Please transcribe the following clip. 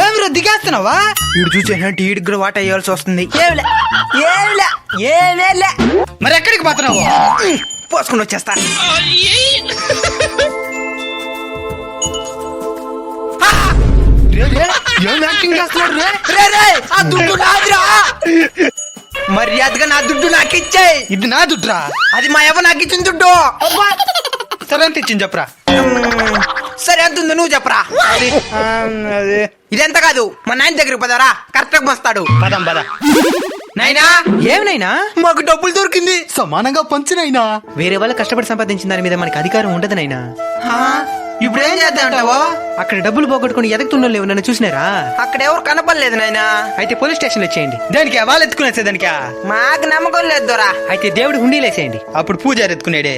ఏమిరా దిగేస్తున్నావా? వీడు చూసేంటే ఈడికి కూడా వాట వేయాల్సి వస్తుంది. మరి ఎక్కడికి పోతున్నావు? పోసుకుని వచ్చేస్తా. మర్యాదగా నా దుడ్డు నాకు ఇచ్చాయి. ఇది నా దుడ్డురా? అది మా ఎవ నాకు ఇచ్చిన దుడ్డు. సరే ఎంత ఇచ్చింది చెప్పరా? సరే ఎంత ఉంది నువ్వు చెప్పరా? ఇదెంత కాదు, మా నాయన దగ్గరికి పదరా, కరెక్ట్ గా వస్తాడు. పదం పద. నైనా ఏమినైనా మాకు డబ్బులు దొరికింది, సమానంగా పంచినైనా. వేరే వాళ్ళు కష్టపడి సంపాదించిన దాని మీద మనకి అధికారం ఉండదు నైనా. ఇప్పుడు ఏం చేద్దామంటావా? అక్కడ డబ్బులు పోగొట్టుకుని ఎదగతున్న లేవు, నన్ను చూసినారా? అక్కడ ఎవరు కనపడలేదు నాయనా. అయితే పోలీస్ స్టేషన్ వచ్చేయండి. దానికి వాళ్ళు ఎత్తుకునేసే దానికా? మాకు నమ్మకం లేదు దొరా. అయితే దేవుడి హుండీలు వేసేయండి, అప్పుడు పూజారి ఎత్తుకునేడే.